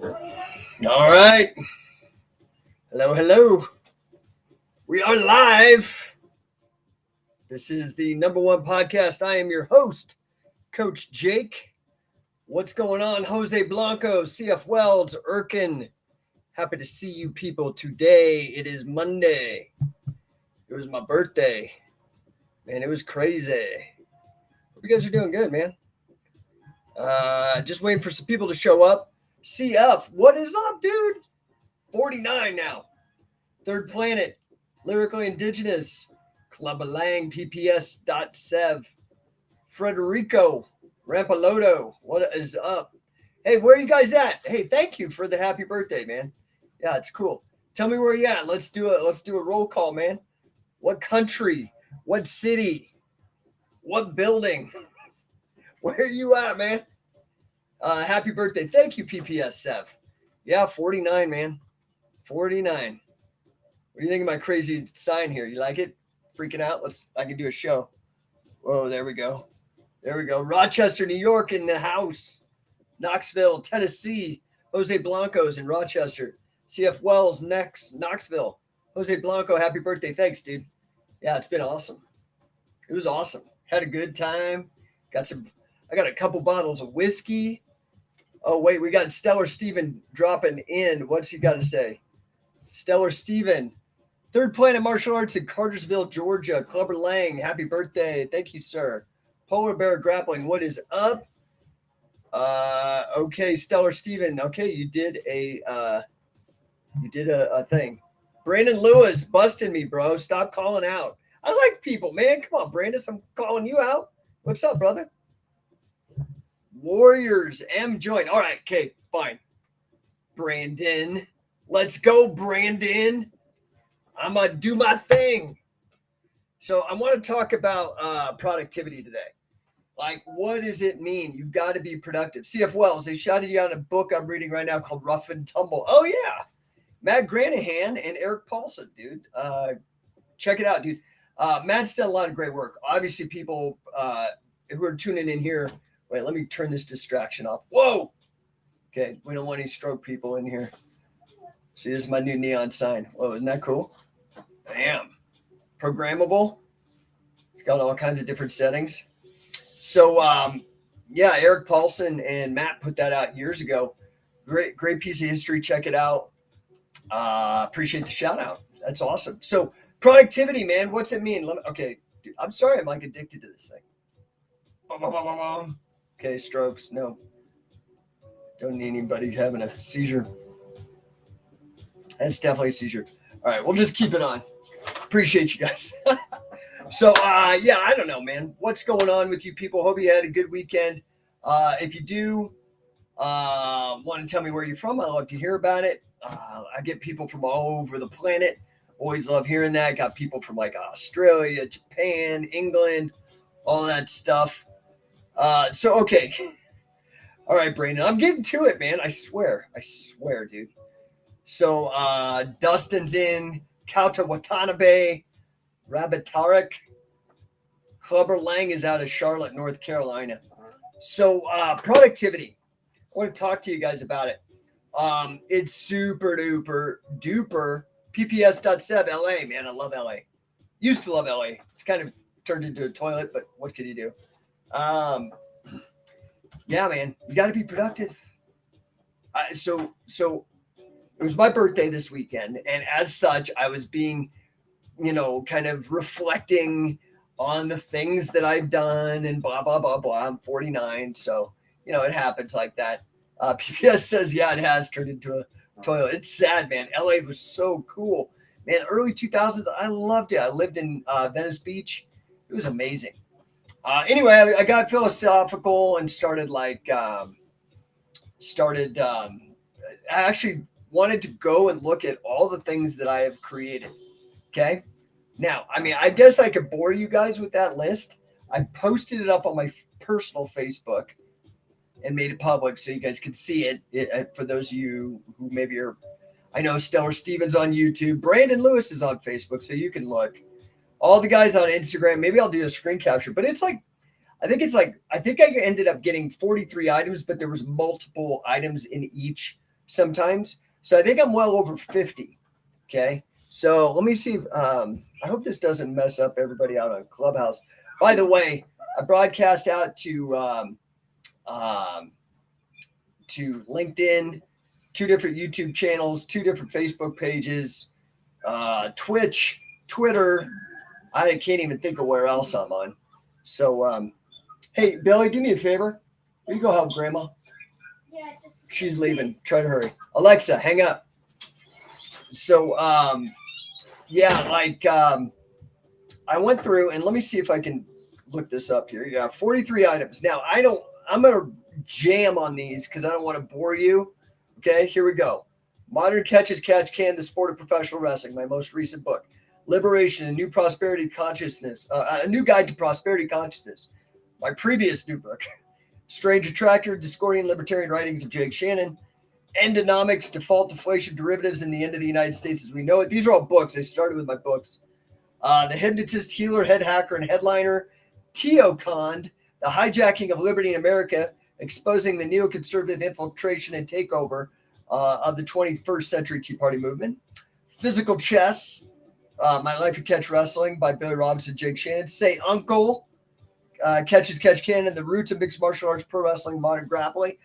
All right. Hello, hello. We are live. This is the No1 podcast. I am your host, Coach Jake. What's going on? Jose Blanco, CF Wells, Erkin. Happy to see you people today. It is Monday. It was my birthday. Man, it was crazy. Hope you guys are doing good, man. Just waiting for some people to show up. CF, what is up, dude? 49 now. Third Planet, Lyrically Indigenous, Club Lang, PPS.sev, Frederico, Rampaloto, what is up? Hey, where are you guys at? Hey, thank you for the happy birthday, man. Yeah, it's cool. Tell me where you at. Let's do a roll call, man. What country? What city? What building? Where are you at, man? Happy birthday. Thank you, PPS Sev. Yeah, 49, man. 49. What do you think of my crazy sign here? You like it? Freaking out? I can do a show. Whoa, there we go. There we go. Rochester, New York in the house. Knoxville, Tennessee. Jose Blanco's in Rochester. CF Wells next. Knoxville. Jose Blanco, happy birthday. Thanks, dude. Yeah, it's been awesome. It was awesome. Had a good time. I got a couple bottles of whiskey. Oh, wait, we got Stellar Steven dropping in. What's he got to say? Stellar Steven. Third Planet Martial Arts in Cartersville, Georgia. Clubber Lang, happy birthday. Thank you, sir. Polar Bear Grappling, what is up? Okay, Stellar Steven. Okay, you did a thing. Brandon Lewis busting me, bro. Stop calling out. I like people, man. Come on, Brandon. I'm calling you out. What's up, brother? Warriors M join. All right, okay, fine. Brandon. Let's go, Brandon. I'm going to do my thing. So I want to talk about productivity today. Like, what does it mean? You've got to be productive. CF Wells, they shouted you on a book I'm reading right now called Rough and Tumble. Oh, yeah. Matt Granahan and Eric Paulson, dude. Check it out, dude. Matt's done a lot of great work. Obviously, people who are tuning in here. Wait, let me turn this distraction off. Whoa. Okay, we don't want any stroke people in here. See, this is my new neon sign. Whoa, isn't that cool? Damn. Programmable. It's got all kinds of different settings. So, yeah, Eric Paulson and Matt put that out years ago. Great piece of history. Check it out. Appreciate the shout out. That's awesome. So, productivity, man. What's it mean? Okay, dude, I'm sorry. I'm like addicted to this thing. Okay, strokes. No. Don't need anybody having a seizure. That's definitely a seizure. All right, we'll just keep it on. Appreciate you guys. So, yeah, I don't know, man. What's going on with you people? Hope you had a good weekend. If you do want to tell me where you're from, I love to hear about it. I get people from all over the planet. Always love hearing that. Got people from like Australia, Japan, England, all that stuff. So, okay. All right, Brandon, I'm getting to it, man. I swear, dude. So, Dustin's in, Kauta Watanabe, Rabbit Tarek, Clubber Lang is out of Charlotte, North Carolina. So, productivity. I want to talk to you guys about it. It's super duper PPS.sev LA, man. I love LA. Used to love LA. It's kind of turned into a toilet, but what could you do? Yeah, man, you got to be productive. So it was my birthday this weekend, and as such, I was being, kind of reflecting on the things that I've done and blah, blah, blah, blah. I'm 49, so, it happens like that. PPS says, yeah, it has turned into a toilet. It's sad, man. LA was so cool. Man, early 2000s, I loved it. I lived in Venice Beach. It was amazing. Anyway, I got philosophical and started I actually wanted to go and look at all the things that I have created. Okay. Now, I mean, I guess I could bore you guys with that list. I posted it up on my personal Facebook and made it public so you guys could see it. For those of you who maybe are, I know Stellar Stevens on YouTube. Brandon Lewis is on Facebook, so you can look. All the guys on Instagram, maybe I'll do a screen capture, but I think I ended up getting 43 items, but there was multiple items in each sometimes. So I think I'm well over 50. Okay. So let me see. I hope this doesn't mess up everybody out on Clubhouse. By the way, I broadcast out to LinkedIn, 2 different YouTube channels, 2 different Facebook pages, Twitch, Twitter. I can't even think of where else I'm on. So, hey, Billy, do me a favor. Will you go help Grandma? Yeah, She's leaving. Try to hurry. Alexa, hang up. So, yeah, I went through and let me see if I can look this up here. Yeah, 43 items. Now, I'm going to jam on these because I don't want to bore you. Okay, here we go. Modern Catch Can, the Sport of Professional Wrestling, my most recent book. Liberation, a new prosperity consciousness, a new guide to prosperity consciousness. My previous new book, Strange Attractor, Discordian Libertarian Writings of Jake Shannon, Endonomics, Default Deflation Derivatives in the End of the United States as We Know It. These are all books. I started with my books. The Hypnotist, Healer, Head Hacker, and Headliner, Teocon, The Hijacking of Liberty in America, Exposing the Neoconservative Infiltration and Takeover of the 21st Century Tea Party Movement, Physical Chess, My Life in Catch Wrestling by Billy Robinson, Jake Shannon, Say Uncle, Catch Can, and the Roots of Mixed Martial Arts, Pro Wrestling, Modern Grappling,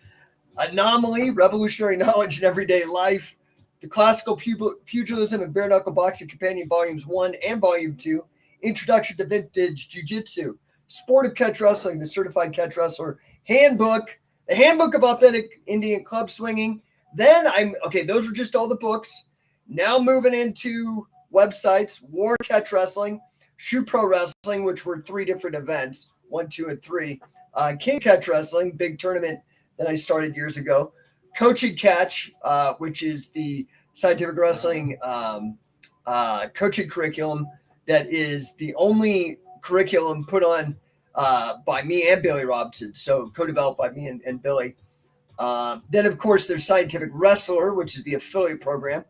Anomaly, Revolutionary Knowledge in Everyday Life, The Classical Pugilism and Bare Knuckle Boxing Companion Volumes 1 and Volume 2, Introduction to Vintage Jiu-Jitsu, Sport of Catch Wrestling, The Certified Catch Wrestler Handbook, The Handbook of Authentic Indian Club Swinging. Then those were just all the books. Now moving into websites, War Catch Wrestling, Shoe Pro Wrestling, which were 3 different events, 1, 2, and 3. King Catch Wrestling, big tournament that I started years ago. Coaching Catch, which is the scientific wrestling coaching curriculum that is the only curriculum put on by me and Billy Robinson. So co-developed by me and Billy. Then, of course, there's Scientific Wrestler, which is the affiliate program.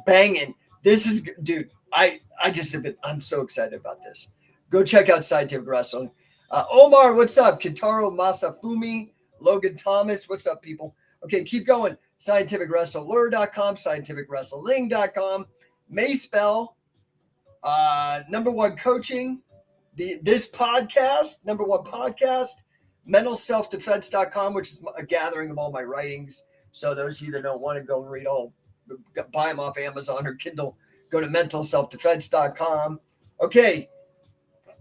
Banging. This is, dude, I'm so excited about this. Go check out Scientific Wrestling. Omar, what's up? Kintaro Masafumi, Logan Thomas, what's up, people? Okay, keep going. ScientificWrestler.com, ScientificWrestling.com, Mayspell, Number One Coaching, this podcast, Number One Podcast, MentalSelfDefense.com, which is a gathering of all my writings. So those of you that don't want to go and read all, buy them off Amazon or Kindle, go to MentalSelfDefense.com. Okay,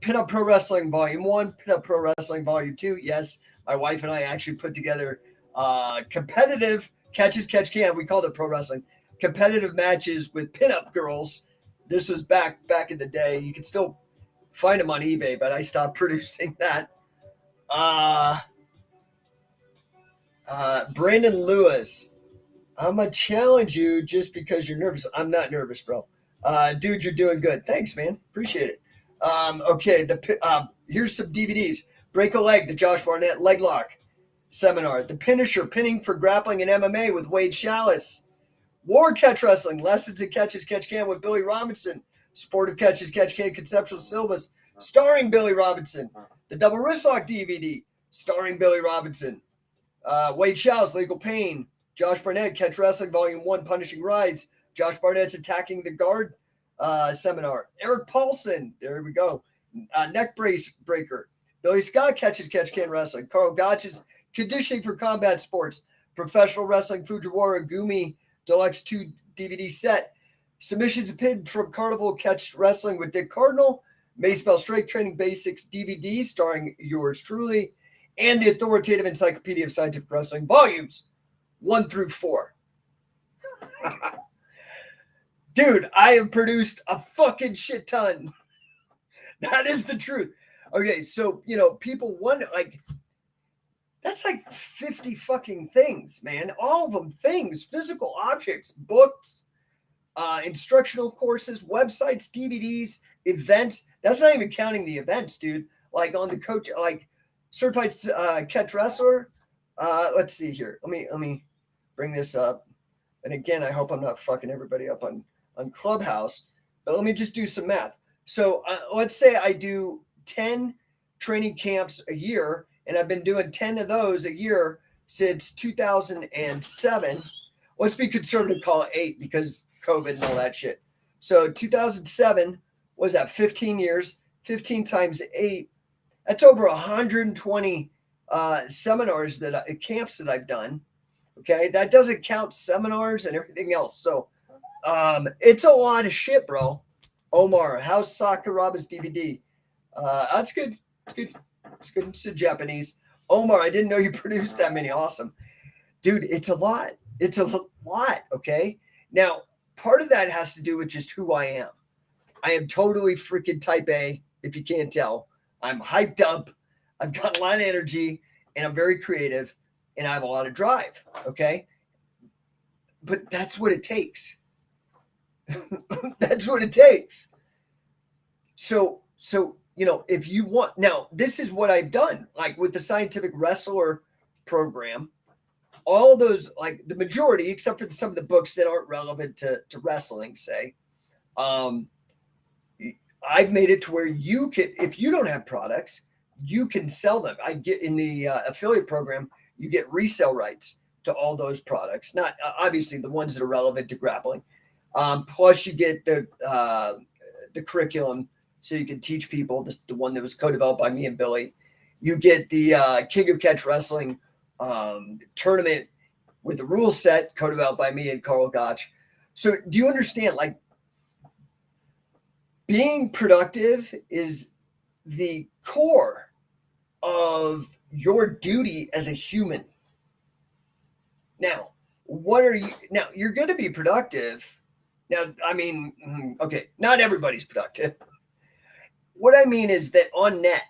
Pinup Pro Wrestling Volume 1, Pinup Pro Wrestling Volume 2. Yes, my wife and I actually put together competitive Catch Can. We called it pro wrestling. Competitive matches with pinup girls. This was back in the day. You can still find them on eBay, but I stopped producing that. Brandon Lewis, I'm going to challenge you just because you're nervous. I'm not nervous, bro. Dude, you're doing good. Thanks, man. Appreciate it. Okay, here's some DVDs. Break a Leg, the Josh Barnett Leg Lock Seminar. The Finisher, Pinning for Grappling and MMA with Wade Chalice. War Catch Wrestling, Lessons in Catch Can with Billy Robinson. Sport of Catch Can, Conceptual Syllabus, starring Billy Robinson. The Double Wristlock DVD, starring Billy Robinson. Wade Chalice, Legal Pain. Josh Barnett, Catch Wrestling, Volume 1, Punishing Rides. Josh Barnett's Attacking the Guard Seminar. Eric Paulson, there we go. Neck Brace Breaker. Billy Scott, Catch Can Wrestling. Carl Gotch's Conditioning for Combat Sports. Professional Wrestling Fujiwara Gumi Deluxe 2 DVD set. Submissions and Pin from Carnival Catch Wrestling with Dick Cardinal. Mayspell Strength Training Basics DVD starring yours truly. And the Authoritative Encyclopedia of Scientific Wrestling Volumes 1 through 4. Dude, I have produced a fucking shit ton. That is the truth. Okay, so, people wonder, that's like 50 fucking things, man. All of them things, physical objects, books, instructional courses, websites, DVDs, events. That's not even counting the events, dude. Like on the coach, like Certified Catch Wrestler. Let's see here. Let me bring this up. And again, I hope I'm not fucking everybody up on Clubhouse, but let me just do some math. So let's say I do 10 training camps a year, and I've been doing 10 of those a year since 2007. let's be conservative, call it 8 because COVID and all that shit. So 2007 was that 15 years, 15 times 8. That's over 120 seminars camps that I've done. Okay, that doesn't count seminars and everything else. So it's a lot of shit, bro. Omar, how's Sakuraba's DVD? That's good. It's good. It's good. It's Japanese. Omar, I didn't know you produced that many. Awesome. Dude, it's a lot. It's a lot. Okay. Now, part of that has to do with just who I am. I am totally freaking type A, if you can't tell. I'm hyped up. I've got a lot of energy and I'm very creative and I have a lot of drive. Okay. But that's what it takes. That's what it takes. So, if you want, now this is what I've done, like with the Scientific Wrestler program, all those, like the majority, except for some of the books that aren't relevant to wrestling, say, I've made it to where you can, if you don't have products, you can sell them. I get in the affiliate program, you get resale rights to all those products, not obviously the ones that are relevant to grappling. Plus you get the curriculum so you can teach people, the one that was co-developed by me and Billy. You get the King of Catch Wrestling tournament with the rule set co-developed by me and Carl Gotch. So do you understand, like, being productive is the core of your duty as a human. Now, you're going to be productive. Now, I mean, okay, not everybody's productive. What I mean is that on net,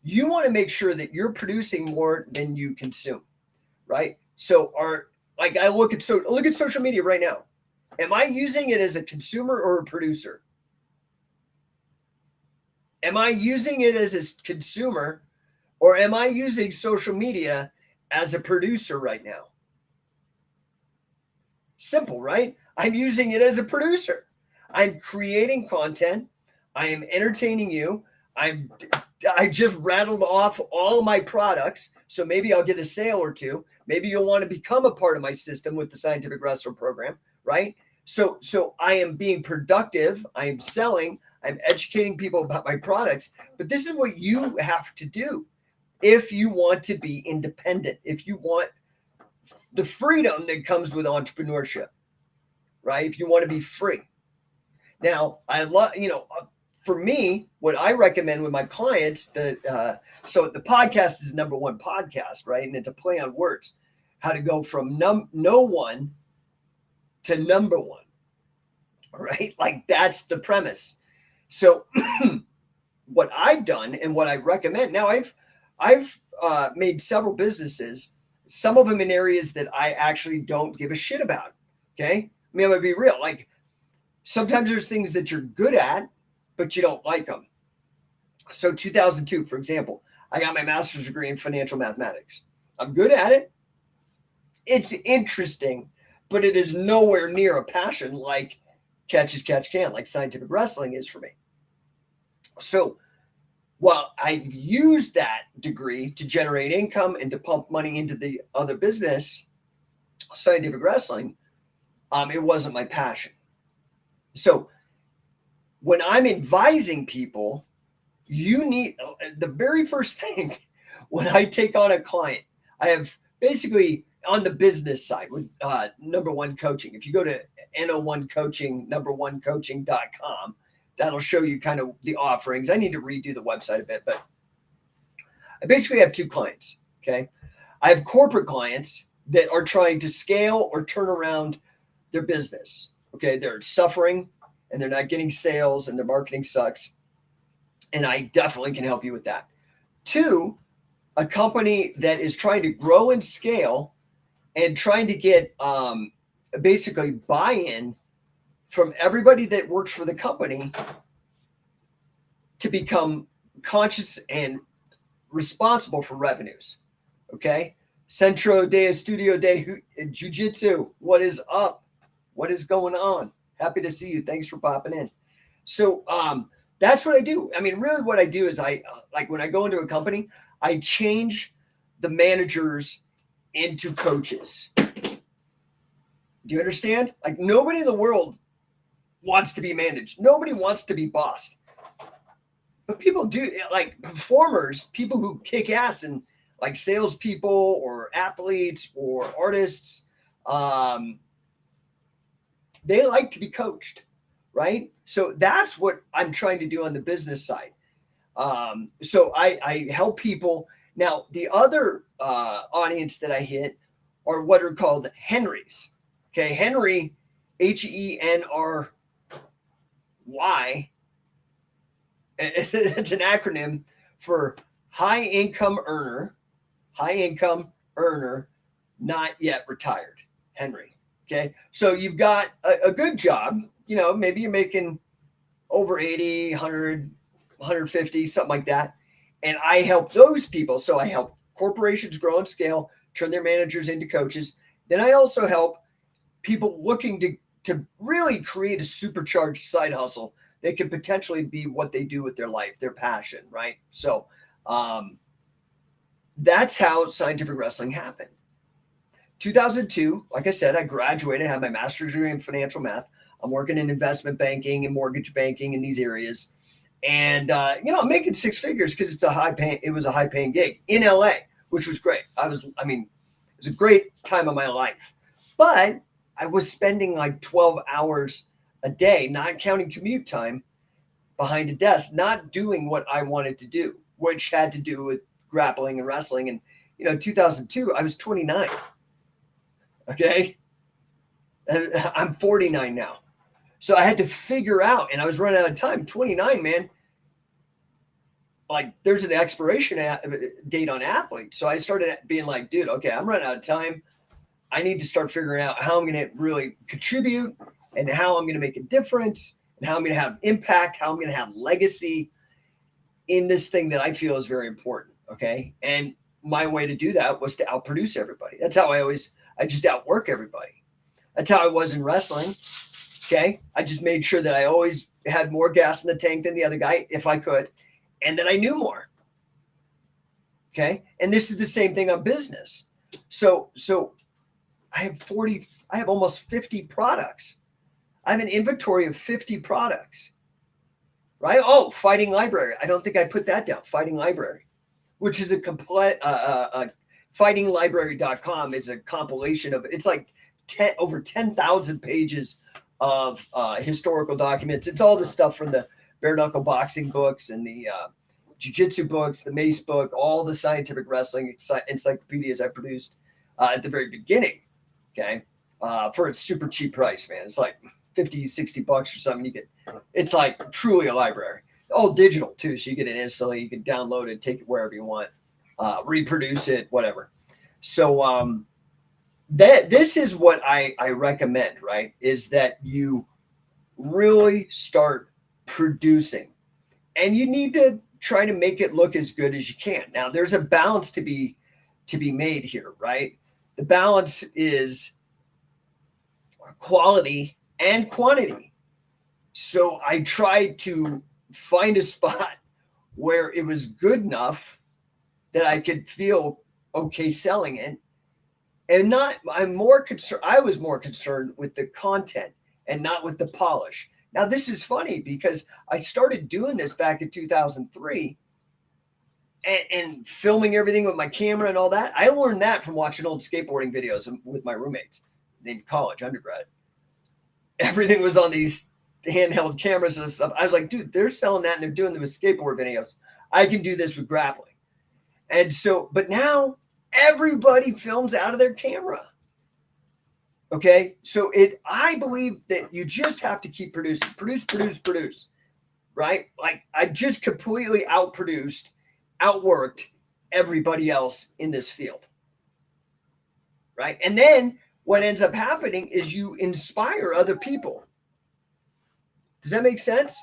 you want to make sure that you're producing more than you consume, right? So I look at social media right now. Am I using it as a consumer or a producer? Am I using it as a consumer or am I using social media as a producer right now? Simple, right? I'm using it as a producer. I'm creating content. I am entertaining you. I just rattled off all of my products. So maybe I'll get a sale or two. Maybe you'll want to become a part of my system with the Scientific Wrestler program, right? So I am being productive. I am selling. I'm educating people about my products. But this is what you have to do if you want to be independent, if you want the freedom that comes with entrepreneurship, right? If you want to be free. Now, I love, for me, what I recommend with my clients, so the podcast is No1 podcast, right? And it's a play on words, how to go from no one to number one, all right? Like that's the premise. So what I've done and what I recommend, now I've made several businesses, some of them in areas that I actually don't give a shit about, okay? I mean, I'm gonna be real. Like sometimes there's things that you're good at, but you don't like them. So 2002, for example, I got my master's degree in financial mathematics. I'm good at it. It's interesting, but it is nowhere near a passion like catch as catch can, like scientific wrestling is for me. So while I've used that degree to generate income and to pump money into the other business, scientific wrestling, it wasn't my passion. So when I'm advising people, you need the very first thing when I take on a client, I have basically on the business side with No1 Coaching. If you go to No1 Coaching, No1Coaching.com, that'll show you kind of the offerings. I need to redo the website a bit, but I basically have two clients. Okay. I have corporate clients that are trying to scale or turn around their business. Okay. They're suffering and they're not getting sales and their marketing sucks. And I definitely can help you with that. Two, a company that is trying to grow and scale and trying to get basically buy-in from everybody that works for the company to become conscious and responsible for revenues. Okay. Centro de Estudio de Jiu-Jitsu. What is up? What is going on? Happy to see you. Thanks for popping in. So that's what I do. I mean, really what I do is I like when I go into a company, I change the managers into coaches. Do you understand? Like nobody in the world wants to be managed. Nobody wants to be bossed. But people do, like performers, people who kick ass and like salespeople or athletes or artists, um, they like to be coached, right? So that's what I'm trying to do on the business side. So I help people. Now, the other audience that I hit are what are called Henrys. Okay, Henry, Henry. It's an acronym for high income earner, not yet retired. Henry. Okay, so you've got a good job. Maybe you're making over 80, 100, 150, something like that. And I help those people. So I help corporations grow and scale, turn their managers into coaches. Then I also help people looking to really create a supercharged side hustle that could potentially be what they do with their life, their passion, right? So that's how scientific wrestling happened. 2002, like I said, I graduated, had my master's degree in financial math. I'm working in investment banking and mortgage banking in these areas. And, I'm making six figures because it was a high paying gig in LA, which was great. It was a great time of my life, but I was spending like 12 hours a day, not counting commute time, behind a desk, not doing what I wanted to do, which had to do with grappling and wrestling. And, 2002, I was 29. Okay. I'm 49 now. So I had to figure out, and I was running out of time. 29, man. Like there's an expiration date on athletes. So I started being like, dude, okay, I'm running out of time. I need to start figuring out how I'm going to really contribute and how I'm going to make a difference and how I'm going to have impact, how I'm going to have legacy in this thing that I feel is very important. Okay. And my way to do that was to outproduce everybody. That's how I just outwork everybody. That's how I was in wrestling. Okay. I just made sure that I always had more gas in the tank than the other guy if I could. And then I knew more. Okay. And this is the same thing on business. So I have almost 50 products. I have an inventory of 50 products. Right. Oh, Fighting Library. I don't think I put that down. Fighting Library, which is a complete, fightinglibrary.com is a compilation of, it's like over 10,000 pages of historical documents. It's all the stuff from the bare knuckle boxing books and the jiu-jitsu books, the mace book, all the scientific wrestling encyclopedias I produced at the very beginning. Okay. For a super cheap price, man. It's like 50, 60 bucks or something. It's like truly a library. All digital too. So you get it instantly. You can download it, take it wherever you want, reproduce it, whatever. So this is what I recommend, right? Is that you really start producing, and you need to try to make it look as good as you can. Now, there's a balance to be made here, right? The balance is quality and quantity. So I tried to find a spot where it was good enough that I could feel okay selling it. And I was more concerned with the content and not with the polish. Now, this is funny because I started doing this back in 2003 and filming everything with my camera and all that. I learned that from watching old skateboarding videos with my roommates in college, undergrad. Everything was on these handheld cameras and stuff. I was like, dude, they're selling that and they're doing them with skateboard videos. I can do this with grappling. And so, but now everybody films out of their camera. Okay. So I believe that you just have to keep producing, produce, right? Like I just completely outworked everybody else in this field. Right. And then what ends up happening is you inspire other people. Does that make sense?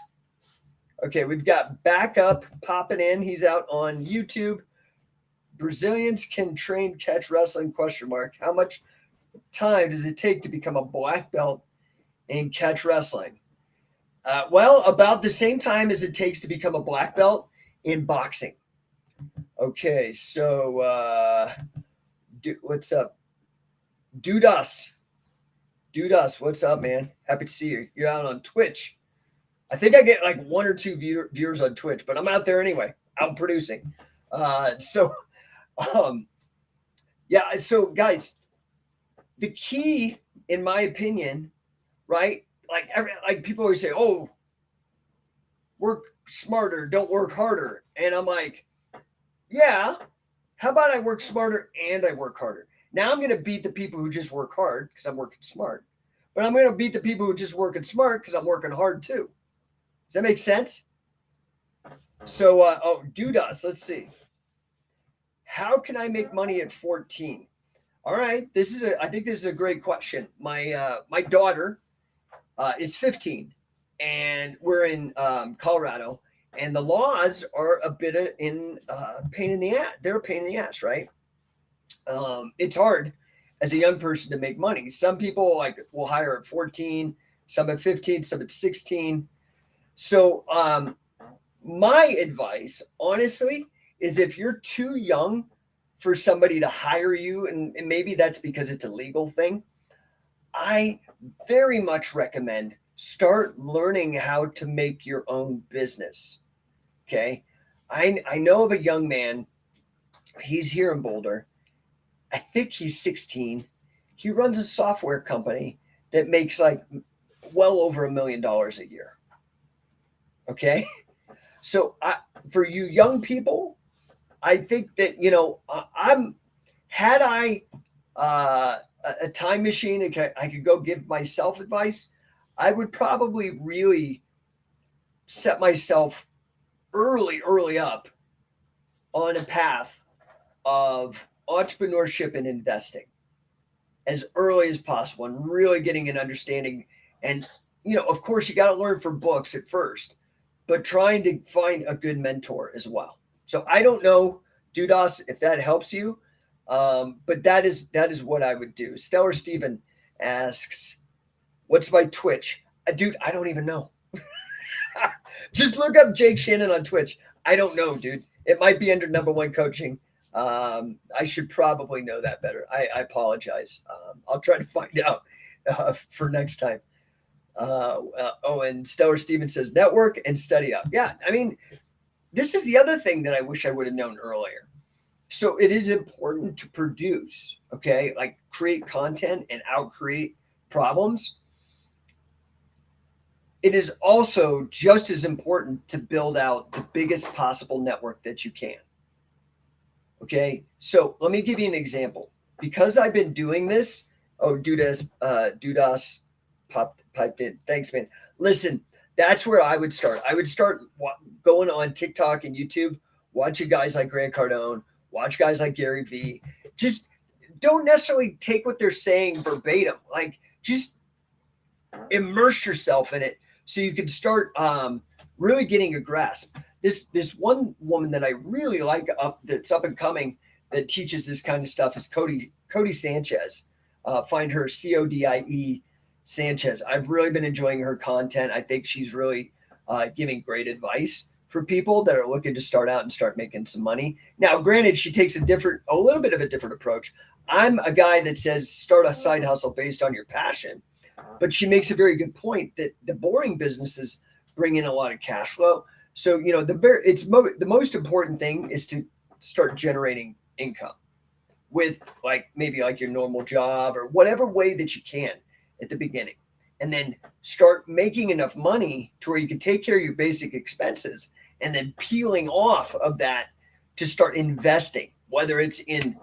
Okay. We've got Backup popping in. He's out on YouTube. Brazilians can train catch wrestling ? How much time does it take to become a black belt in catch wrestling? Well, about the same time as it takes to become a black belt in boxing. Okay, so what's up? Dudas. Dude Us, what's up, man? Happy to see you. You're out on Twitch. I think I get like one or two viewers on Twitch, but I'm out there anyway, out producing. Um, yeah. So, guys, the key, in my opinion, right? Like people always say, "Oh, work smarter, don't work harder," and I'm like, yeah. How about I work smarter and I work harder? Now I'm going to beat the people who just work hard because I'm working smart, but I'm going to beat the people who just working smart because I'm working hard too. Does that make sense? So, Dude Us, let's see. How can I make money at 14? All right, I think this is a great question. My daughter is 15, and we're in Colorado, and the laws are a bit in pain in the ass. They're a pain in the ass, right? It's hard as a young person to make money. Some people like will hire at 14, some at 15, some at 16. So my advice, honestly, is if you're too young for somebody to hire you, and maybe that's because it's a legal thing, I very much recommend start learning how to make your own business. Okay. I know of a young man, he's here in Boulder. I think he's 16. He runs a software company that makes like well over $1 million a year. Okay. So for you young people, I think that, had I a time machine, I could go give myself advice, I would probably really set myself early up on a path of entrepreneurship and investing as early as possible and really getting an understanding. And, of course, you got to learn from books at first, but trying to find a good mentor as well. So I don't know, Dudas, if that helps you, but that is what I would do. Stellar Steven asks, what's my Twitch? Dude, I don't even know. Just look up Jake Shannon on Twitch. I don't know, dude. It might be under number one coaching. I should probably know that better. I apologize. I'll try to find out for next time. And Stellar Steven says network and study up. Yeah, I mean, this is the other thing that I wish I would have known earlier. So it is important to produce, okay? Like create content and out-create problems. It is also just as important to build out the biggest possible network that you can. Okay, so let me give you an example. Because I've been doing this, Dudas piped in. Thanks, man. Listen, that's where I would start. I would start going on TikTok and YouTube, watching guys like Grant Cardone, watch guys like Gary Vee. Just don't necessarily take what they're saying verbatim. Like, just immerse yourself in it so you can start really getting a grasp. This one woman that I really like that's up and coming that teaches this kind of stuff is Cody Sanchez. Find her CODIE Sanchez. I've really been enjoying her content. I think she's really giving great advice for people that are looking to start out and start making some money. Now, granted, she takes a little bit of a different approach. I'm a guy that says start a side hustle based on your passion, but she makes a very good point that the boring businesses bring in a lot of cash flow. So, the most important thing is to start generating income with maybe your normal job or whatever way that you can at the beginning. And then start making enough money to where you can take care of your basic expenses and then peeling off of that to start investing, whether it's in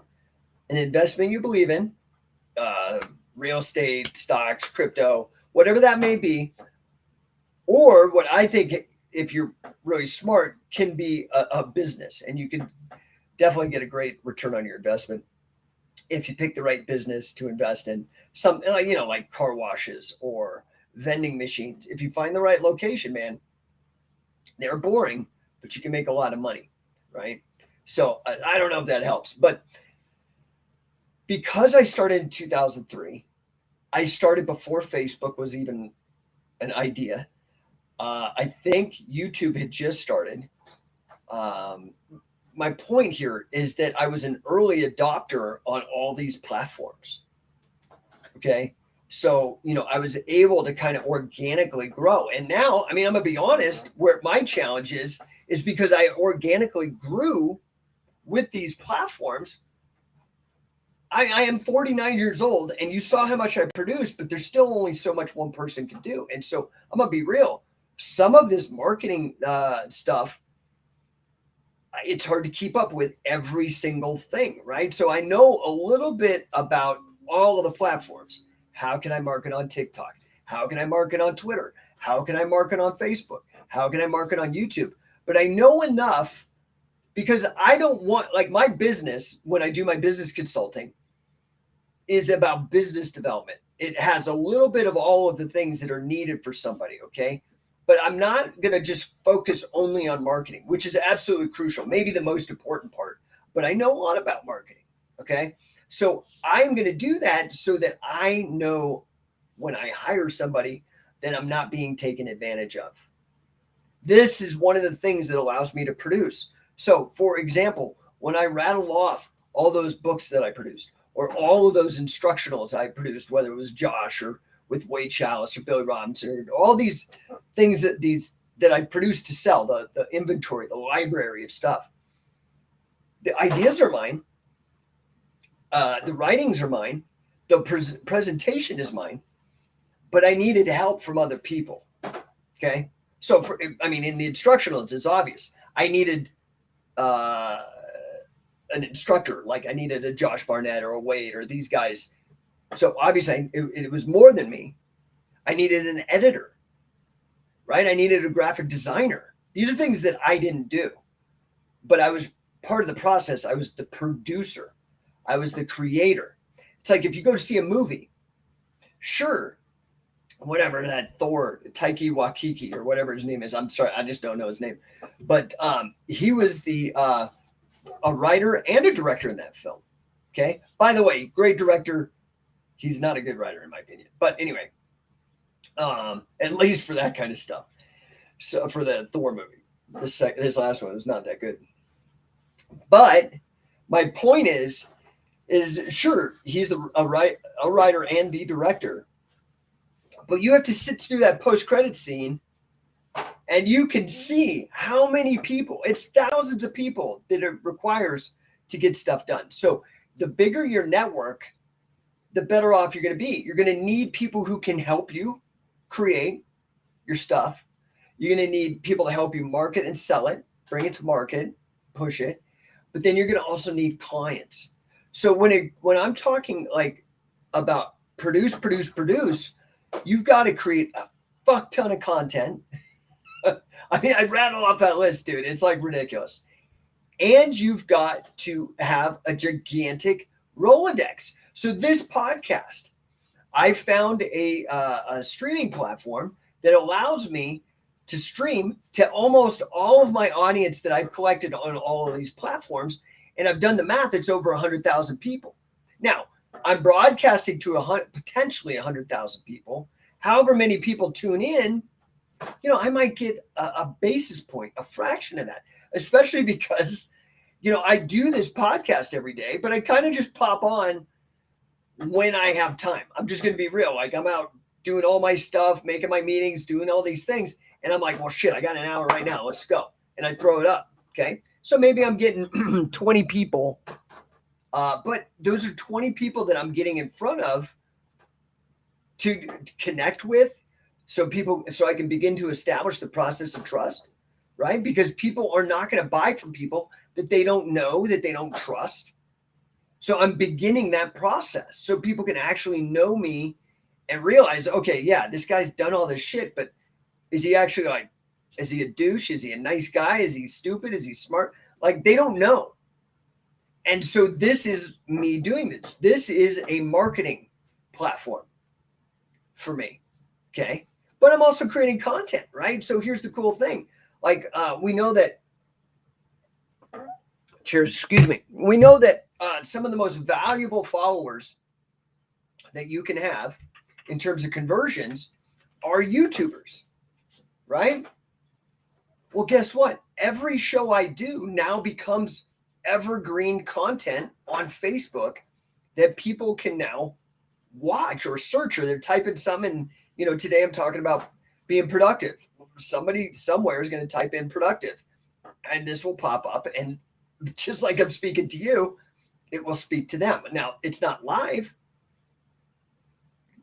an investment you believe in, real estate, stocks, crypto, whatever that may be, or what I think, if you're really smart, can be a business, and you can definitely get a great return on your investment if you pick the right business to invest in. Some like car washes or vending machines. If you find the right location, man, they're boring, but you can make a lot of money, right? So I don't know if that helps, but because I started in 2003, I started before Facebook was even an idea. I think YouTube had just started. My point here is that I was an early adopter on all these platforms. Okay. So, I was able to kind of organically grow. And now, I'm going to be honest, where my challenge is because I organically grew with these platforms. I am 49 years old, and you saw how much I produced, but there's still only so much one person can do. And so I'm going to be real. Some of this marketing stuff, it's hard to keep up with every single thing, right? So I know a little bit about all of the platforms. How can I market on TikTok? How can I market on Twitter? How can I market on Facebook? How can I market on YouTube? But I know enough because I don't want, like, my business, when I do my business consulting, is about business development. It has a little bit of all of the things that are needed for somebody, okay? But I'm not going to just focus only on marketing, which is absolutely crucial, maybe the most important part. But I know a lot about marketing, okay? So I'm going to do that so that I know when I hire somebody that I'm not being taken advantage of. This is one of the things that allows me to produce. So, for example, when I rattle off all those books that I produced, or all of those instructionals I produced, whether it was Josh or with Wade Chalice or Billy Robinson, or all these things that I produced to sell, the inventory, the library of stuff. The ideas are mine. The writings are mine. The presentation is mine. But I needed help from other people. Okay. So in the instructionals, it's obvious. I needed an instructor, like I needed a Josh Barnett or a Wade or these guys. So obviously it was more than me. I needed an editor, right? I needed a graphic designer. These are things that I didn't do, but I was part of the process. I was the producer. I was the creator. It's like if you go to see a movie, sure, whatever, that Thor, Taiki Waititi or whatever his name is. I'm sorry, I just don't know his name. But he was a writer and a director in that film. Okay. By the way, great director. He's not a good writer in my opinion. But anyway, at least for that kind of stuff. So for the Thor movie, this last one was not that good. But my point is sure, he's a writer and the director. But you have to sit through that post-credit scene and you can see how many people, it's thousands of people that it requires to get stuff done. So the bigger your network, the better off you're going to be. You're going to need people who can help you create your stuff. You're going to need people to help you market and sell it, bring it to market, push it. But then you're going to also need clients. So when I'm talking like about produce, you've got to create a fuck ton of content. I mean, I rattle off that list, dude. It's like ridiculous. And you've got to have a gigantic Rolodex. So this podcast, I found a streaming platform that allows me to stream to almost all of my audience that I've collected on all of these platforms. And I've done the math. It's over 100,000 people. Now, I'm broadcasting to potentially 100,000 people. However many people tune in, I might get a basis point, a fraction of that, especially because, I do this podcast every day, but I kind of just pop on when I have time. I'm just going to be real. Like I'm out doing all my stuff, making my meetings, doing all these things. And I'm like, well, shit, I got an hour right now. Let's go. And I throw it up. Okay. So maybe I'm getting 20 people, but those are 20 people that I'm getting in front of to connect with. So I can begin to establish the process of trust, right? Because people are not going to buy from people that they don't know, that they don't trust. So I'm beginning that process so people can actually know me and realize, okay, yeah, this guy's done all this shit, but is he actually is he a douche? Is he a nice guy? Is he stupid? Is he smart? Like they don't know. And so this is me doing this. This is a marketing platform for me. Okay. But I'm also creating content, right? So here's the cool thing. Like we know that, we know that some of the most valuable followers that you can have in terms of conversions are YouTubers, right? Well, guess what? Every show I do now becomes evergreen content on Facebook that people can now watch or search, or they're typing something. Today I'm talking about being productive. Somebody somewhere is going to type in productive, and this will pop up. And just like I'm speaking to you, it will speak to them. Now, it's not live,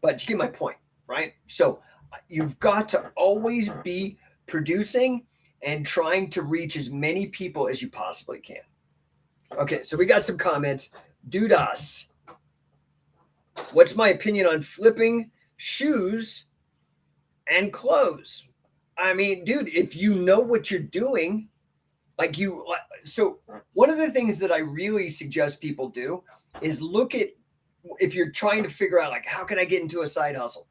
but you get my point, right? So you've got to always be producing and trying to reach as many people as you possibly can. Okay, so we got some comments. Dudas, what's my opinion on flipping shoes and clothes? I mean, dude, if you know what you're doing, so one of the things that I really suggest people do is look at, if you're trying to figure out, like, how can I get into a side hustle?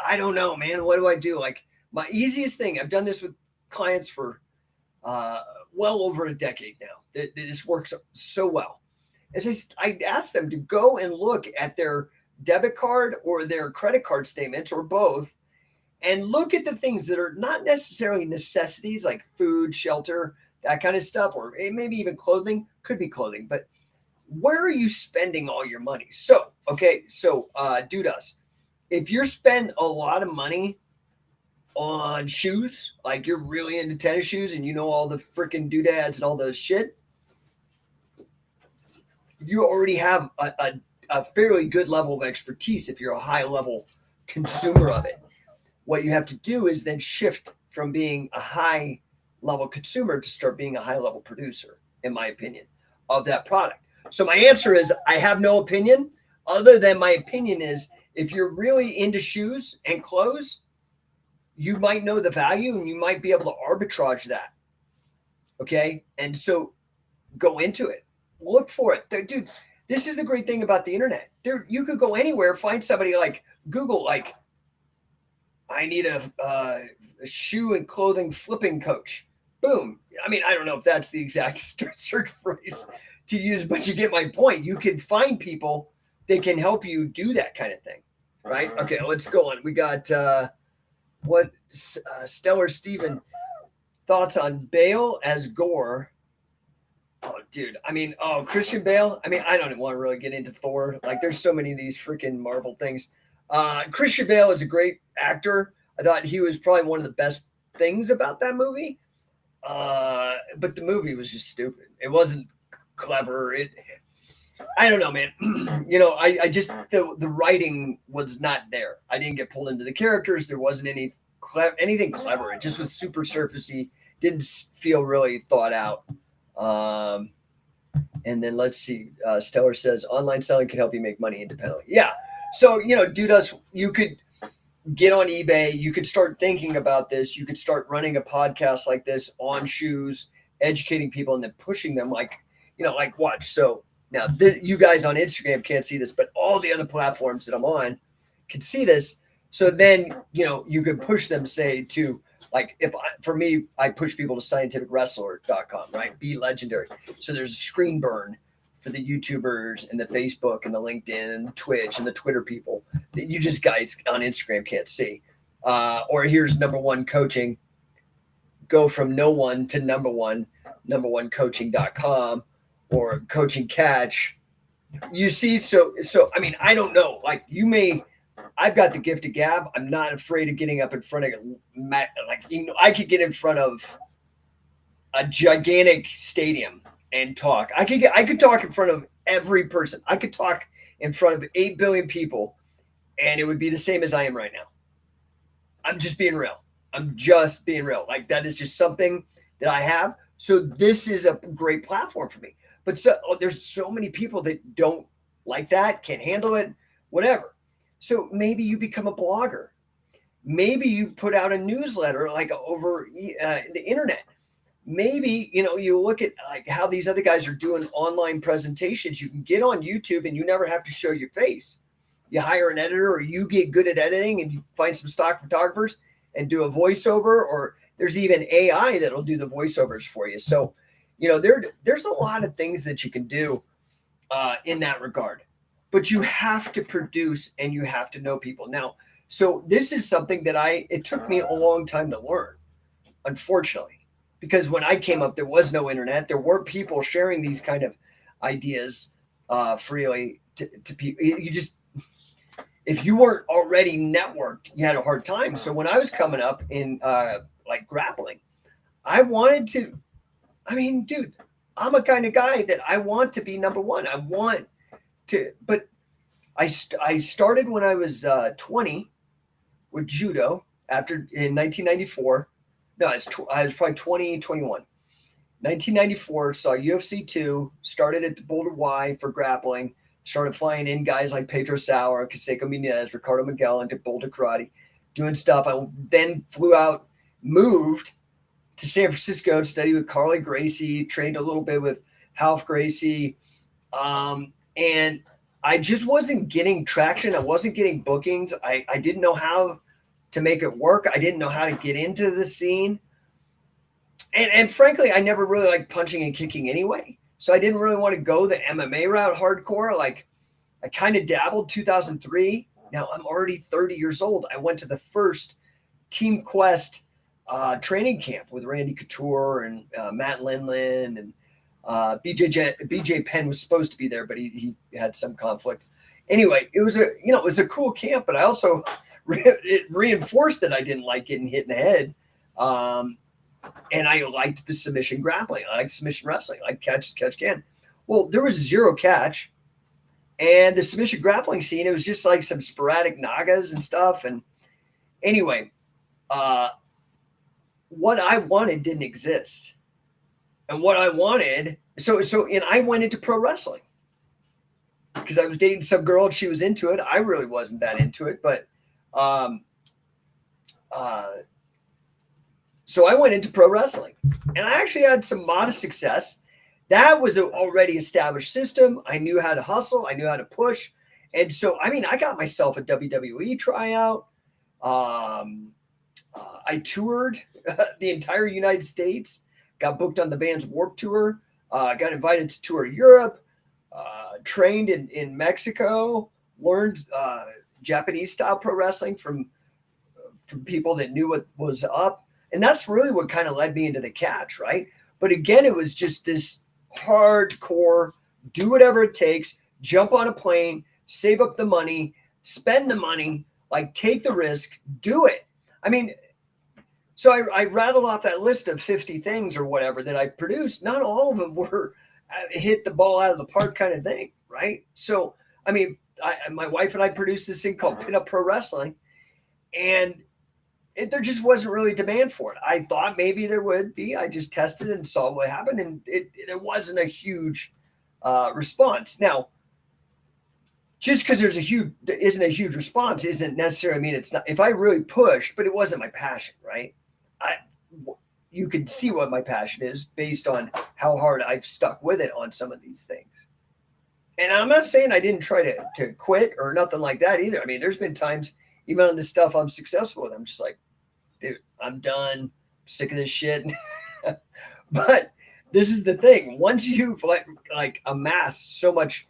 I don't know, man. What do I do? Like, my easiest thing, I've done this with clients for well over a decade now. This works so well. I ask them to go and look at their debit card or their credit card statements or both, and look at the things that are not necessarily necessities, like food, shelter, that kind of stuff, or maybe even clothing. Could be clothing, but where are you spending all your money? So Dudas, if you're spending a lot of money on shoes, like you're really into tennis shoes and you know all the freaking doodads and all the shit, you already have a fairly good level of expertise if you're a high level consumer of it. What you have to do is then shift from being a high level consumer to start being a high level producer, in my opinion, of that product. So my answer is, I have no opinion other than my opinion is, if you're really into shoes and clothes, you might know the value and you might be able to arbitrage that. Okay. And so go into it, look for it. Dude, this is the great thing about the internet. You could go anywhere, find somebody, like Google, like, I need a shoe and clothing flipping coach. Boom. I mean, I don't know if that's the exact search phrase to use, but you get my point. You can find people that can help you do that kind of thing, right? Okay, let's go on. We got Stellar Steven, thoughts on Bale as Gore. Oh, dude. I mean, Christian Bale. I mean, I don't want to really get into Thor. Like, there's so many of these freaking Marvel things. Christian Bale is a great actor. I thought he was probably one of the best things about that movie. But the movie was just stupid. It wasn't clever. I don't know, man. I just, the writing was not there. I didn't get pulled into the characters. There wasn't anything clever. It just was super surfacey. Didn't feel really thought out. And then let's see. Stellar says online selling can help you make money independently. Yeah. So, you could get on eBay. You could start thinking about this. You could start running a podcast like this on shoes, educating people, and then pushing them like watch. So now you guys on Instagram can't see this, but all the other platforms that I'm on can see this. So then, you could push them, say, to, like, for me, I push people to scientificwrestler.com, right? Be legendary. So there's a screen burn for the YouTubers and the Facebook and the LinkedIn and the Twitch and the Twitter people that you just guys on Instagram can't see. Or here's No1 coaching. Go from No1 to No1, No1coaching.com or Coaching Catch. You see, so I mean, I don't know. Like, I've got the gift of gab. I'm not afraid of getting up in front of, I could get in front of a gigantic stadium and talk. I could talk in front of every person. I could talk in front of 8 billion people, and it would be the same as I am right now. I'm just being real. Like, that is just something that I have. So this is a great platform for me. But there's so many people that don't like that, can't handle it, whatever. So maybe you become a blogger. Maybe you put out a newsletter, like, over the internet. Maybe, you look at, like, how these other guys are doing online presentations. You can get on YouTube and you never have to show your face. You hire an editor, or you get good at editing and you find some stock photographers and do a voiceover, or there's even AI that'll do the voiceovers for you. So, there's a lot of things that you can do in that regard, but you have to produce and you have to know people. Now, so this is something that it took me a long time to learn, unfortunately. Because when I came up, there was no internet. There weren't people sharing these kind of ideas freely to people. if you weren't already networked, you had a hard time. So when I was coming up in like grappling, I wanted to, I mean, dude, I'm a kind of guy that I want to be number one. I want to, but I started when I was 20 with judo after in 1994. No, I was probably 20, 21. 1994, saw UFC 2, started at the Boulder Y for grappling, started flying in guys like Pedro Sauer, Conseco Munez, Ricardo Miguel into Boulder Karate, doing stuff. I then flew out, moved to San Francisco to study with Carly Gracie, trained a little bit with Half Gracie. And I just wasn't getting traction. I wasn't getting bookings. I didn't know how to make it work. I didn't know how to get into the scene. And frankly, I never really liked punching and kicking anyway. So I didn't really want to go the MMA route hardcore. Like I kind of dabbled 2003. Now I'm already 30 years old. I went to the first Team Quest training camp with Randy Couture and Matt Lindland and BJ Penn was supposed to be there, but he had some conflict. Anyway, it was a cool camp, but I also it reinforced that I didn't like getting hit in the head. And I liked the submission grappling. I liked submission wrestling. I like catch can. Well, there was zero catch. And the submission grappling scene, it was just like some sporadic nagas and stuff. And anyway, what I wanted didn't exist. And what I wanted, and I went into pro wrestling because I was dating some girl and she was into it. I really wasn't that into it, but so I went into pro wrestling and I actually had some modest success. That was an already established system. I knew how to hustle. I knew how to push. And so, I mean, I got myself a WWE tryout. I toured the entire United States, got booked on the Vans Warped Tour, got invited to tour Europe, trained in Mexico, learned Japanese style pro wrestling from people that knew what was up. And that's really what kind of led me into the catch, right? But again, it was just this hardcore, do whatever it takes, jump on a plane, save up the money, spend the money, like take the risk, do it. I mean, so I rattled off that list of 50 things or whatever that I produced. Not all of them were hit the ball out of the park kind of thing, right? So, I mean, my wife and I produced this thing called Pinup Pro Wrestling, and there just wasn't really demand for it. I thought maybe there would be. I just tested and saw what happened, and there wasn't a huge response. Now, just because isn't a huge response isn't necessarily mean it's not. If I really pushed, but it wasn't my passion, right? You can see what my passion is based on how hard I've stuck with it on some of these things. And I'm not saying I didn't try to quit or nothing like that either. I mean, there's been times even on the stuff I'm successful with, I'm just like, dude, I'm done. I'm sick of this shit. But this is the thing. Once you've like amassed so much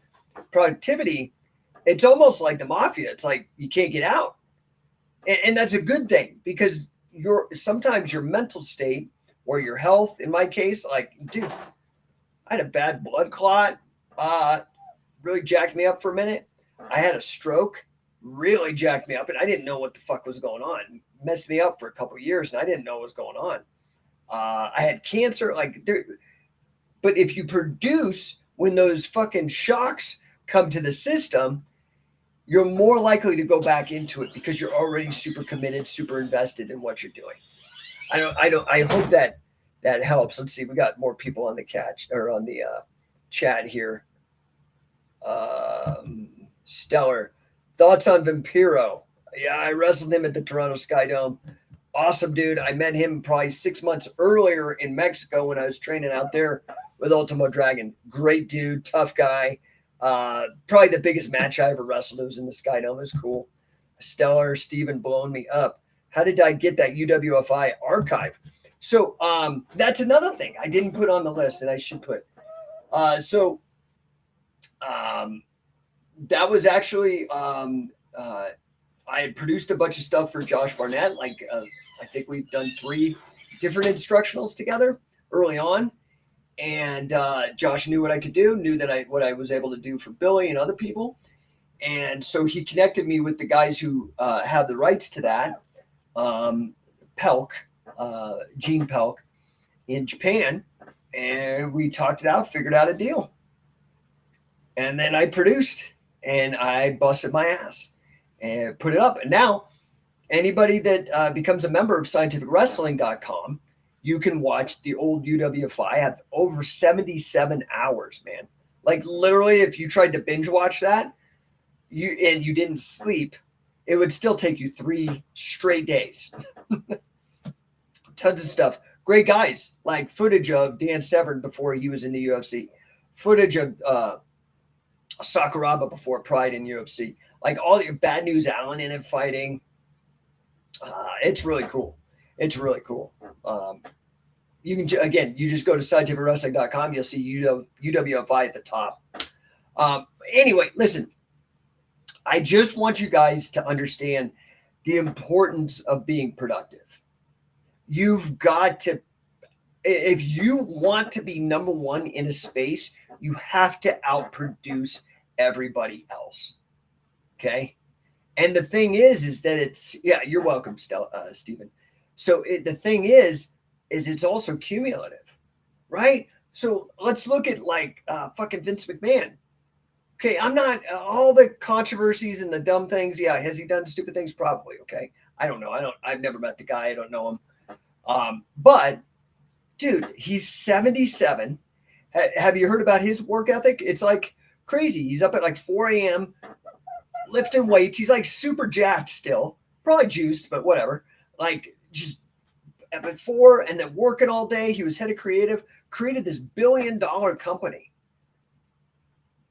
productivity, it's almost like the mafia. It's like you can't get out. And that's a good thing because sometimes your mental state or your health, in my case, like, dude, I had a bad blood clot, really jacked me up for a minute. I had a stroke, really jacked me up, and I didn't know what the fuck was going on. Messed me up for a couple of years, and I didn't know what was going on. I had cancer, but if you produce when those fucking shocks come to the system, you're more likely to go back into it because you're already super committed, super invested in what you're doing. I hope that helps. Let's see. We got more people on the chat here. Stellar thoughts on Vampiro. Yeah, I wrestled him at the Toronto Sky Dome. Awesome dude. I met him probably 6 months earlier in Mexico when I was training out there with Ultimo Dragon. Great dude, tough guy. Probably the biggest match I ever wrestled. It was in the Sky Dome. It was cool. Stellar, Steven blowing me up. How did I get that UWFI archive? So that's another thing I didn't put on the list and I should put. That was actually I had produced a bunch of stuff for Josh Barnett. I think we've done 3 different instructionals together early on. And Josh knew what I could do, knew that what I was able to do for Billy and other people. And so he connected me with the guys who have the rights to that, Pelk, Gene Pelk in Japan. And we talked it out, figured out a deal. And then I produced and I busted my ass and put it up. And now anybody that becomes a member of scientificwrestling.com, you can watch the old UWFI. I have over 77 hours, man. Like literally, if you tried to binge watch that, you didn't sleep, it would still take you 3 straight days. Tons of stuff. Great guys, like footage of Dan Severn before he was in the UFC, footage of Sakuraba before Pride in UFC, like all the Bad News Allen in it fighting. It's really cool. It's really cool. You can, again, you just go to scientificwrestling.com. You'll see UWFI at the top. Anyway, listen, I just want you guys to understand the importance of being productive. You've got to, if you want to be number one in a space, you have to outproduce everybody else. Okay. And the thing is that it's, yeah, you're welcome, Stephen. So the thing is it's also cumulative, right? So let's look at like fucking Vince McMahon. Okay, I'm not all the controversies and the dumb things. Yeah, has he done stupid things? Probably. Okay, I don't know. I've never met the guy. I don't know him. But dude, he's 77. Have you heard about his work ethic? It's like crazy. He's up at like 4 a.m. lifting weights. He's like super jacked still, probably juiced, but whatever. Like just up at 4 and then working all day. He was head of creative, created this $1 billion company.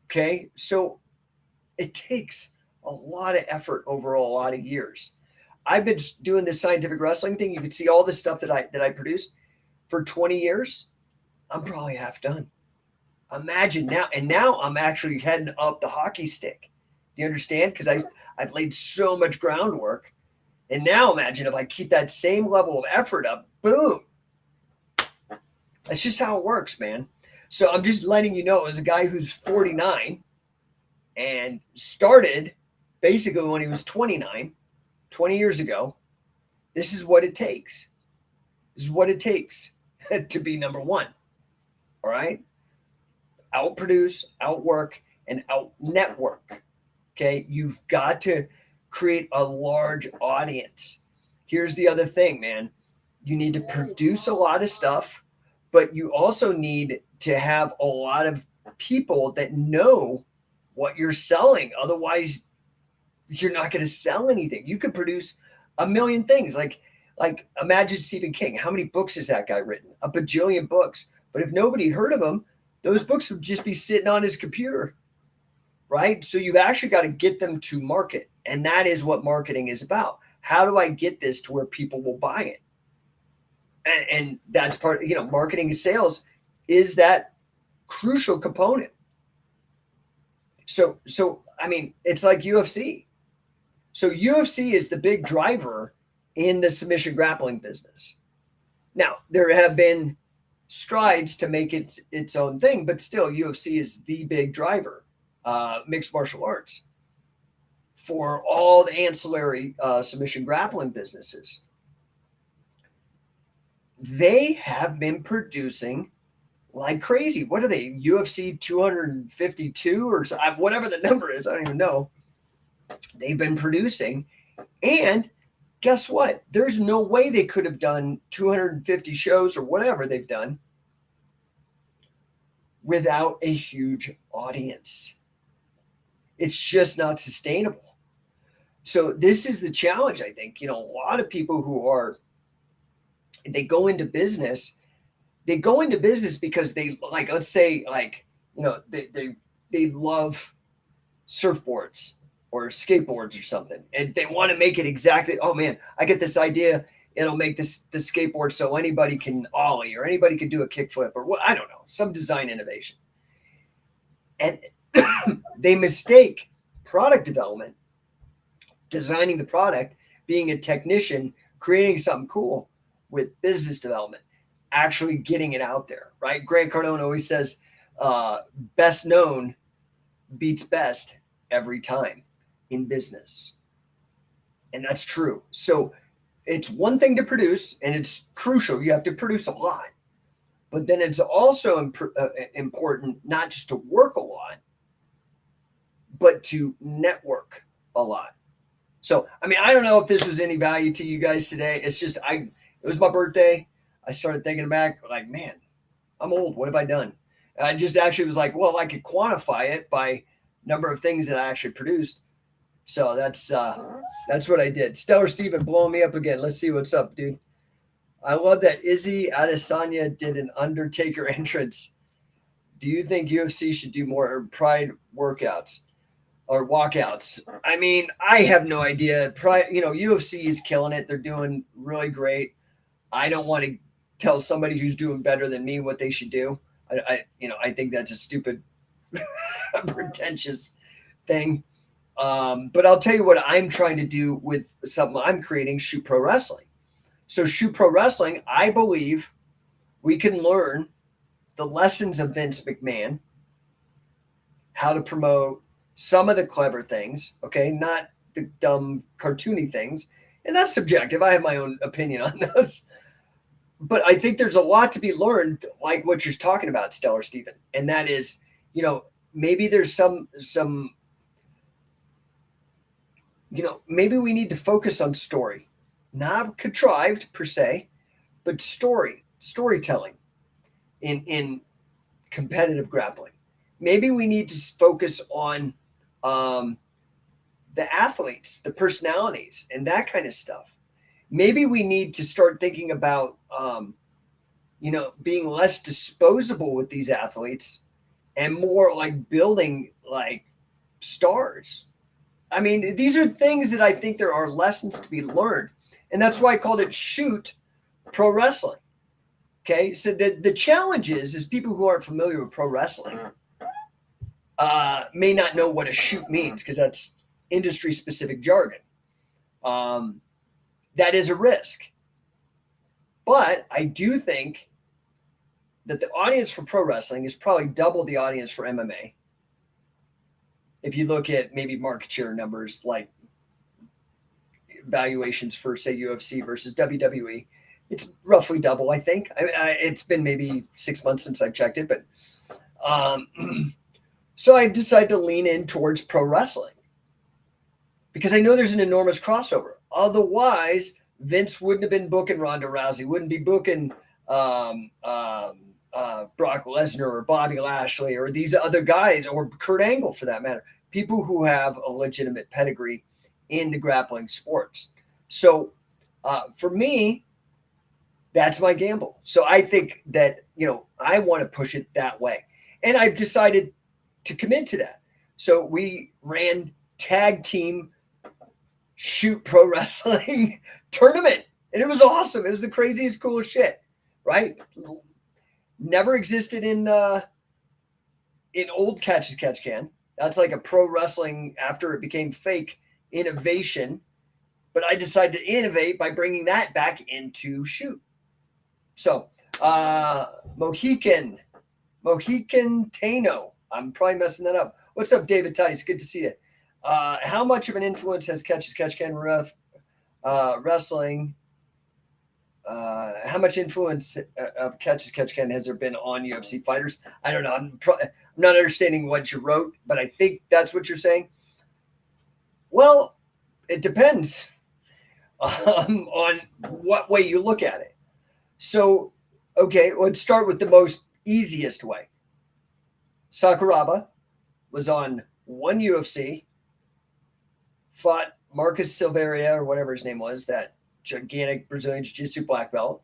Okay, so it takes a lot of effort over a lot of years. I've been doing this scientific wrestling thing. You can see all the stuff that I produced for 20 years. I'm probably half done. Imagine now, and now I'm actually heading up the hockey stick. Do you understand? Because I've laid so much groundwork, and now imagine if I keep that same level of effort up. Boom. That's just how it works, man. So I'm just letting you know, as a guy who's 49 and started basically when he was 29, 20 years ago, this is what it takes. This is what it takes to be number one. All right? Outproduce, outwork, and out-network. Okay? You've got to create a large audience. Here's the other thing, man. You need to produce a lot of stuff, but you also need to have a lot of people that know what you're selling. Otherwise, you're not going to sell anything. You could produce a million things. Like imagine Stephen King. How many books has that guy written? A bajillion books. But if nobody heard of him, those books would just be sitting on his computer, right? So you've actually got to get them to market. And that is what marketing is about. How do I get this to where people will buy it? And that's part, marketing and sales is that crucial component. So I mean, it's like UFC. So UFC is the big driver in the submission grappling business. Now, there have been strides to make it its own thing, but still UFC is the big driver, mixed martial arts, for all the ancillary submission grappling businesses. They have been producing like crazy. What are they? UFC 252 or whatever the number is. I don't even know. They've been producing. And guess what? There's no way they could have done 250 shows or whatever they've done without a huge audience. It's just not sustainable. So this is the challenge, I think. A lot of people who they go into business because they like, let's say, like, they love surfboards or skateboards or something, and they want to make it exactly, oh man, I get this idea, it'll make the skateboard so anybody can ollie or anybody can do a kickflip or what, I don't know, some design innovation. And they mistake product development, designing the product, being a technician, creating something cool, with business development, actually getting it out there, right? Grant Cardone always says, best known beats best. every time in business. And that's true. So it's one thing to produce, and it's crucial. You have to produce a lot. But then it's also important not just to work a lot, but to network a lot. So, I mean, I don't know if this was any value to you guys today. It's just, it was my birthday. I started thinking back, like, man, I'm old. What have I done? And I just actually was like, well, I could quantify it by number of things that I actually produced. So that's what I did. Stellar Steven blowing me up again. Let's see what's up, dude. I love that Izzy Adesanya did an Undertaker entrance. Do you think UFC should do more Pride workouts or walkouts? I mean, I have no idea. Pride, UFC is killing it. They're doing really great. I don't want to tell somebody who's doing better than me what they should do. I think that's a stupid, pretentious thing. But I'll tell you what I'm trying to do with something I'm creating, Shoot Pro Wrestling. So Shoot Pro Wrestling, I believe we can learn the lessons of Vince McMahon, how to promote some of the clever things, okay, not the dumb cartoony things. And that's subjective. I have my own opinion on this. But I think there's a lot to be learned, like what you're talking about, Stellar Steven. And that is, maybe there's some maybe we need to focus on story. Not contrived per se, but storytelling in competitive grappling. Maybe we need to focus on the athletes, the personalities, and that kind of stuff. Maybe we need to start thinking about, being less disposable with these athletes and more like building like stars. I mean, these are things that I think there are lessons to be learned. And that's why I called it Shoot Pro Wrestling. Okay. So the challenge is people who aren't familiar with pro wrestling may not know what a shoot means because that's industry specific jargon. That is a risk. But I do think that the audience for pro wrestling is probably double the audience for MMA. If you look at maybe market share numbers like valuations for, say, UFC versus WWE, it's roughly double, I think. It's been maybe 6 months since I've checked it, but so I decided to lean in towards pro wrestling because I know there's an enormous crossover. Otherwise, Vince wouldn't have been booking Ronda Rousey, wouldn't be booking Brock Lesnar or Bobby Lashley or these other guys or Kurt Angle for that matter, people who have a legitimate pedigree in the grappling sports. So for me, that's my gamble. So I think that, I want to push it that way. And I've decided to commit to that. So we ran tag team Shoot Pro Wrestling tournament. And it was awesome. It was the craziest, coolest shit, right? Never existed in old Catch as Catch Can. That's like a pro wrestling after it became fake innovation. But I decided to innovate by bringing that back into Shoot. So, Mohican Tano. I'm probably messing that up. What's up, David Tice? Good to see you. How much of an influence has Catch as Catch Can wrestling? How much influence of Catch as Catch Can has there been on UFC fighters? I don't know. I'm not understanding what you wrote, but I think that's what you're saying. Well, it depends on what way you look at it. So, okay, let's start with the most easiest way. Sakuraba was on ONE UFC, fought Marcus Silveira or whatever his name was, that gigantic Brazilian Jiu-Jitsu black belt.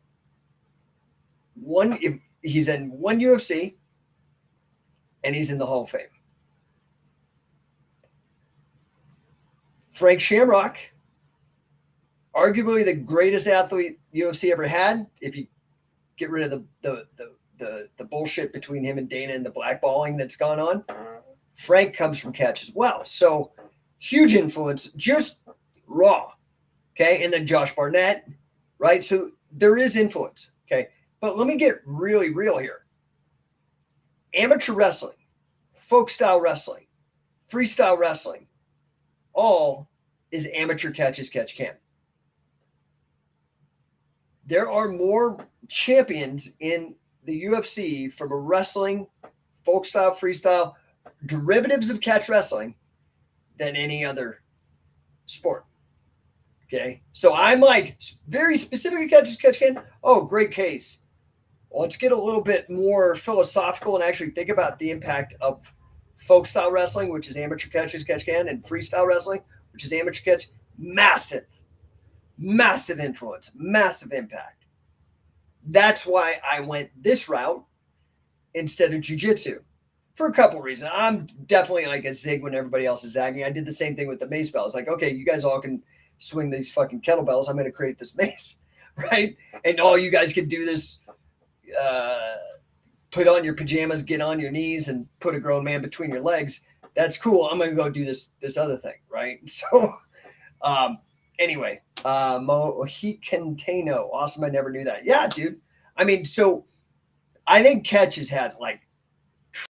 He's in ONE UFC, and he's in the Hall of Fame. Frank Shamrock, arguably the greatest athlete UFC ever had, if you get rid of the bullshit between him and Dana and the blackballing that's gone on. Frank comes from Catch as well. So huge influence, just raw. Okay. And then Josh Barnett, right? So there is influence. Okay. But let me get really real here. Amateur wrestling, folk style wrestling, freestyle wrestling, all is amateur catch as catch can. There are more champions in the UFC from a wrestling, folk style, freestyle, derivatives of catch wrestling than any other sport. Okay. So I'm like very specifically catch as catch can. Oh, great case. Well, let's get a little bit more philosophical and actually think about the impact of folk style wrestling, which is amateur catch as catch can, and freestyle wrestling, which is amateur catch. Massive influence, massive impact. That's why I went this route instead of jiu-jitsu for a couple of reasons. I'm definitely like a zig when everybody else is zagging. I did the same thing with the mace bell. It's like, okay, you guys all can swing these fucking kettlebells. I'm going to create this mace, right? And all you guys can do this, put on your pajamas, get on your knees, and put a grown man between your legs. That's cool. I'm going to go do this other thing, right? So, anyway, Mohicantano. Awesome. I never knew that. Yeah, dude. I mean, so I think catch has had like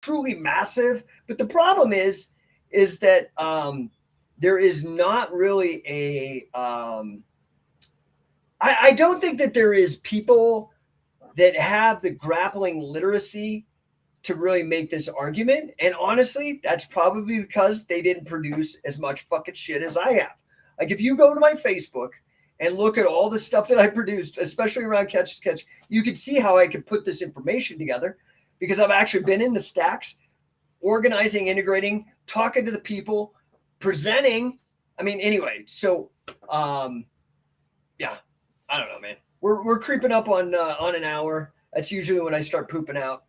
truly massive, but the problem is that there is not really a I don't think that there is people that have the grappling literacy to really make this argument. And honestly, that's probably because they didn't produce as much fucking shit as I have. Like if you go to my Facebook and look at all the stuff that I produced, especially around catch, you can see how I could put this information together because I've actually been in the stacks, organizing, integrating, talking to the people, presenting. I mean, anyway, so yeah, I don't know, man. We're creeping up on an hour. That's usually when I start pooping out.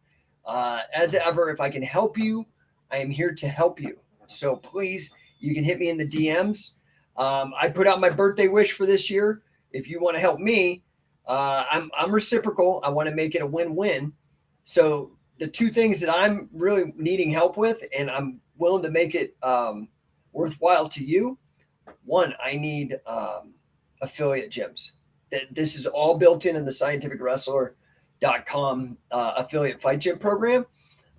As ever, if I can help you, I am here to help you. So please, you can hit me in the DMs. I put out my birthday wish for this year. If you want to help me, I'm reciprocal. I want to make it a win-win. So the two things that I'm really needing help with, and I'm willing to make it worthwhile to you. One, I need affiliate gyms. This is all built in the scientificwrestler.com affiliate fight gym program.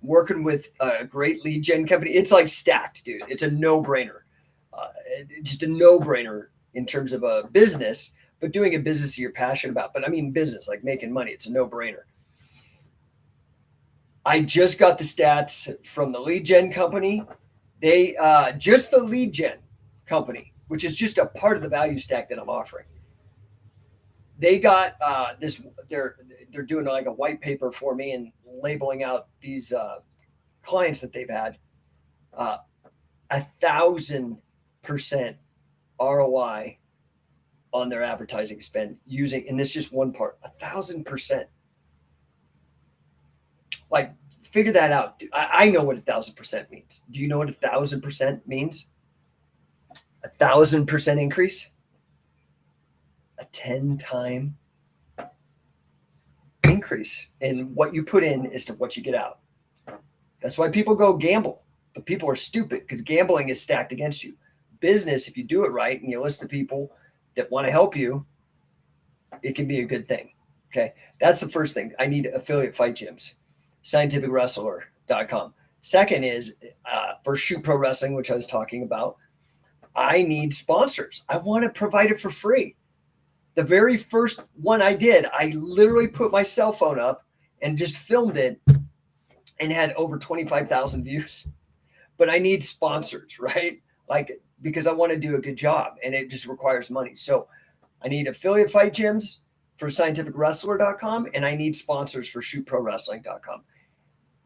Working with a great lead gen company. It's like stacked, dude. It's a no-brainer. Just a no-brainer in terms of a business, but doing a business you're passionate about. But I mean business, like making money. It's a no-brainer. I just got the stats from the lead gen company. They just the lead gen company, which is just a part of the value stack that I'm offering. They got this. They're doing like a white paper for me and labeling out these clients that they've had. 1,000% ROI on their advertising spend using, and this is just one part. 1,000%. Like, figure that out. I know what 1,000% means. Do you know what 1,000% means? 1,000% increase. A 10-time increase in what you put in is to what you get out. That's why people go gamble, but people are stupid because gambling is stacked against you. Business, if you do it right and you listen to people that want to help you, it can be a good thing. Okay. That's the first thing. I need affiliate fight gyms, scientificwrestler.com. Second is for Shoot Pro Wrestling, which I was talking about. I need sponsors. I want to provide it for free. The very first one I did, I literally put my cell phone up and just filmed it and had over 25,000 views. But I need sponsors, right? Like, because I want to do a good job and it just requires money. So I need affiliate fight gyms for scientificwrestler.com and I need sponsors for shootprowrestling.com.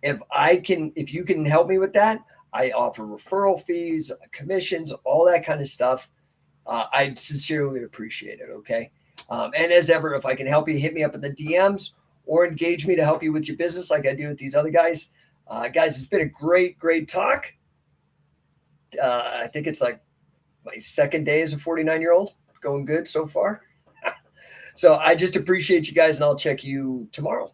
If you can help me with that, I offer referral fees, commissions, all that kind of stuff. I sincerely appreciate it. Okay. And as ever, if I can help you, hit me up in the DMs or engage me to help you with your business like I do with these other guys. Guys, it's been a great talk. I think it's like my second day as a 49-year-old. Going good so far. So I just appreciate you guys, and I'll check you tomorrow.